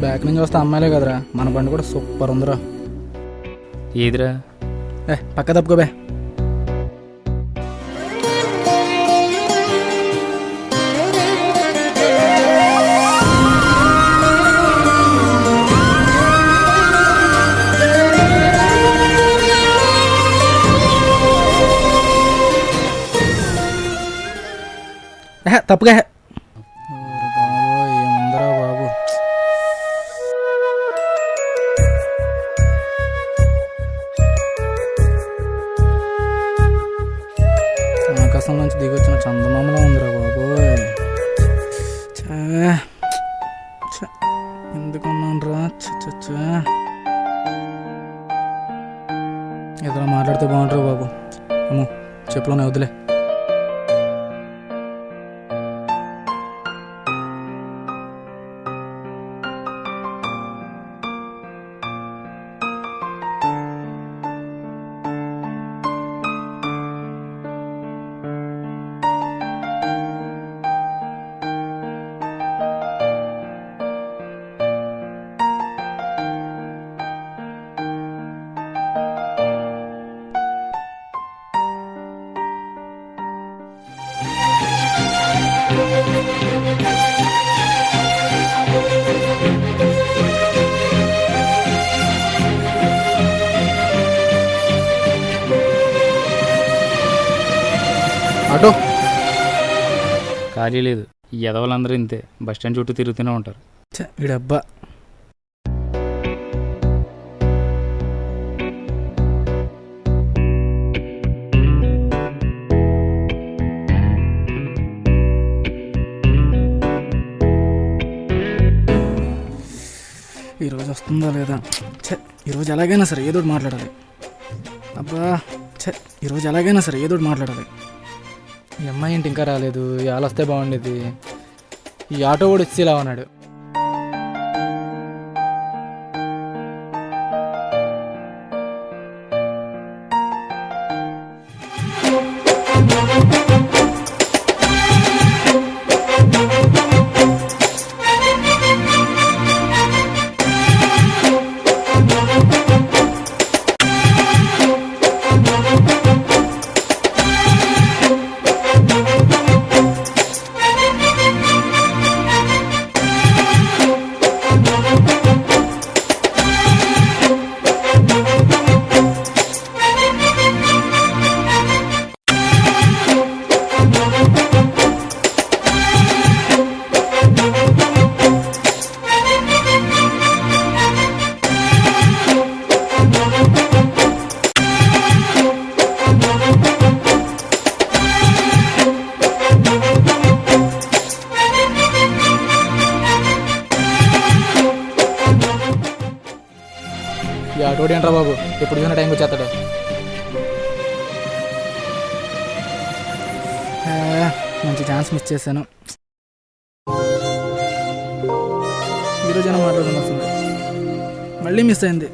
Back నుంచి వస్తే అమ్మాయిలే కదరా, మన బండి కూడా సూపర్ ఉందిరా. ఏదిరా? పక్క తప్పుకోబే. తప్పుగా. బాబు ఏముందిరా బాబు. ఆకాశం నుంచి దిగొచ్చిన చందమామలా ఉందిరా బాబు. ఎందుకున్నాను రా. ఏదైనా మాట్లాడితే బాగుంటారు బాబు. ఏమో చెప్పులోనే వదిలే. ఆటో ఖాళీ లేదు. ఈ ఎదవలందరూ ఇంతే, బస్టాండ్ చుట్టూ తిరుగుతూనే ఉంటారు. వీడబ్బా. ఈరోజు వస్తుందా లేదా? ఈరోజు ఎలాగైనా సరే ఏదో మాట్లాడాలి. అబ్బా ఈరోజు ఎలాగైనా సరే ఏదో మాట్లాడాలి. ఈ అమ్మాయి ఏంటి ఇంకా రాలేదు? ఇవాళ వస్తే బాగుండేది. ఈ ఆటో కూడా ఇచ్చేలా ఉన్నాడు. ఈ ఆటోడు ఏంట్రా బాబు, ఎప్పుడు చూసిన టైంకి వచ్చేస్తాడు. మంచి ఛాన్స్ మిస్ చేశాను. ఈరోజైనా మాట్లాడుకుని వస్తుంది, మళ్ళీ మిస్ అయింది.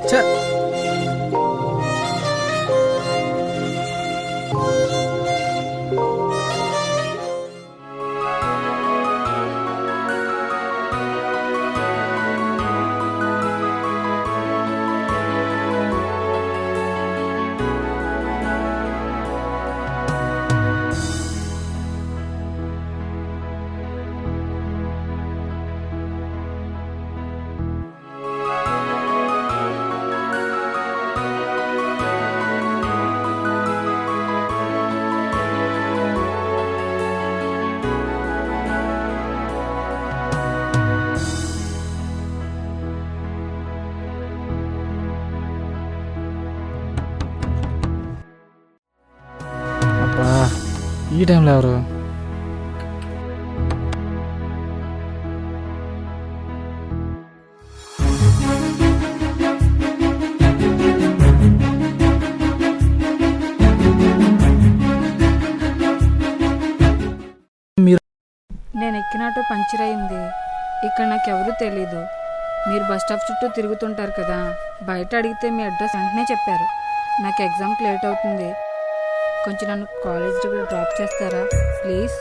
ఈ టైంలో ఎవరు? నేను ఎక్కిన ఆటో పంచర్ అయింది. ఇక్కడ నాకెవరూ తెలీదు. మీరు బస్ స్టాప్ చుట్టూ తిరుగుతుంటారు కదా, బయట అడిగితే మీ అడ్రస్ వెంటనే చెప్పారు. నాకు ఎగ్జామ్కి లేట్ అవుతుంది, కొంచెం నన్ను కాలేజ్ దగ్గర డ్రాప్ చేస్తారా please?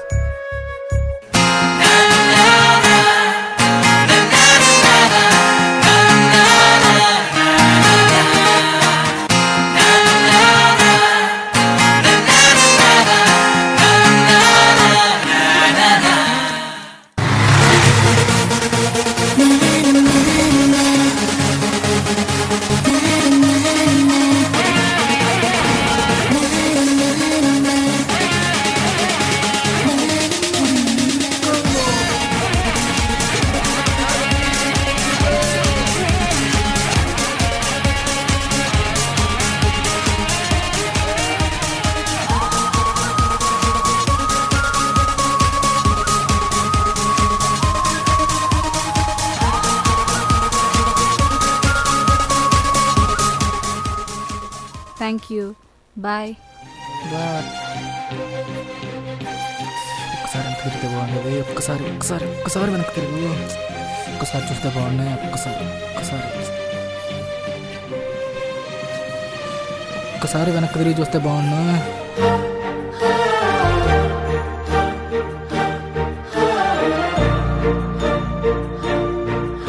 Thank you, bye. Bye. ఒక్కసారి వెనక్కి తిరిగితే బాగుండేది. ఒక్కసారి వెనక్కి తిరుగు. ఒక్కసారి చూస్తే బాగున్నాయి. ఒక్కసారి వెనక్కి తిరిగి చూస్తే బాగున్నా.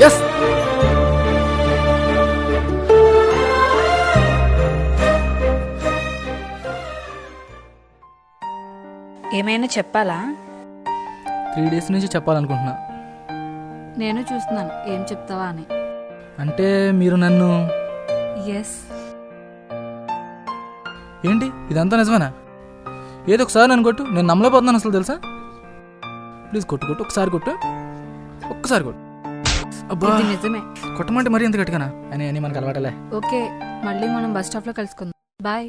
ఎస్. ఏమైనా చెప్పాలా? 3 days నుంచి చెప్పాలనుకుంటున్నా. నేను చూస్తున్నాను ఏం చెప్తావా అని. అంటే మీరు నన్ను ఎస్. ఏంటి ఇదంతా నిజమేనా? ఏదో ఒకసారి నన్ను కొట్టు, నేను నమ్మలేకపోతున్నాను అసలు, తెలుసా? ప్లీజ్ కొట్టు, ఒకసారి కొట్టు. అబ్బా, ఇది నిజమే. కొట్టమంటే మరీ ఎంత గట్టిగానా? అని మనకు అలవాటలే. ఓకే, మళ్ళీ మనం బస్ స్టాప్లో కలుసుకుందాం. బాయ్.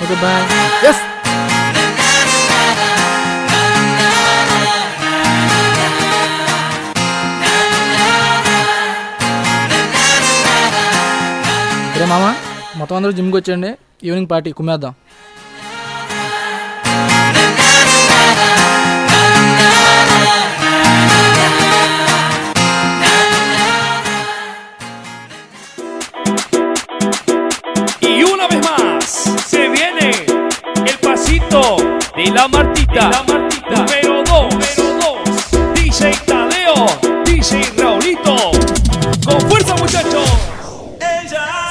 Okay bye. ఎస్. సరే మామ, మొత్తం అందరూ జిమ్కి వచ్చేయండి. ఈవినింగ్ పార్టీ కుమ్మేద్దాం. Y una vez más se viene el pasito de la Martita, número 2, DJ Tadeo, DJ Raulito, con fuerza muchachos.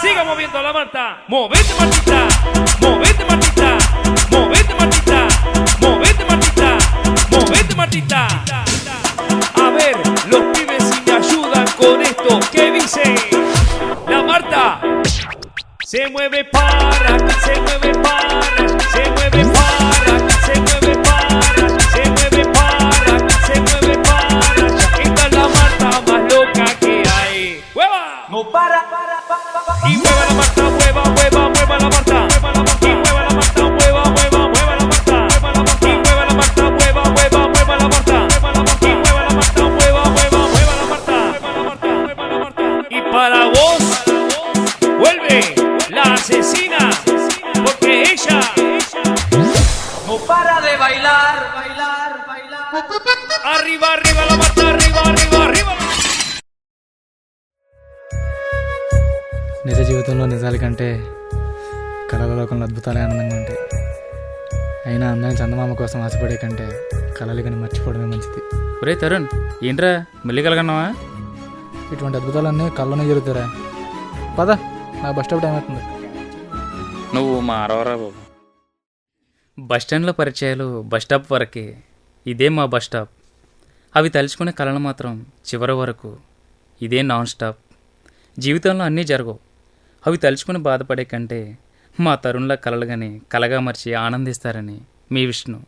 Siga moviendo la Marta, movete Martita, movete Martita, movete Martita, movete Martita, movete Martita. A ver, los pibes si me ayudan con esto, ¿qué dice? La Marta se mueve para, se mueve para, se mueve para, se mueve para, se mueve para, se mueve para. Esta es la Marta más loca que hay. ¡Hueva! No para. Y mueva la Marta, mueva la Marta. Y mueva la Marta, mueva la Marta. Y mueva la Marta, mueva la Marta. Y mueva la Marta, mueva la Marta. Y para vos, vuelve la asesina, porque ella no para de bailar. Arriba la Marta, arriba. నిజ జీవితంలో నిజాల కంటే కళల లోకంలో అద్భుతాలే ఆనందంగా ఉంటాయి. అయినా అందమైన చందమామ కోసం ఆశపడే కంటే కళలు కానీ మర్చిపోవడమే మంచిది. ఒరే తరుణ్, ఏంట్రా మళ్ళీ కలగన్నావా? ఇటువంటి అద్భుతాలన్నీ కళ్ళలోనే జరుగుతారా? పద, నాకు బస్ స్టాప్ టైం అవుతుంది. నువ్వు మా అరవరా బాబు. బస్ స్టాండ్లో పరిచయాలు బస్ స్టాప్ వరకే. ఇదే మా బస్ స్టాప్. అవి తలుచుకునే కళలు మాత్రం చివరి వరకు. ఇదే నాన్ స్టాప్. జీవితంలో అన్నీ జరగవు. అవి తలుచుకుని బాధపడే కంటే మా తరుణ్ల కలలు కానీ కలగా మర్చి ఆనందిస్తారని మీ విష్ణు.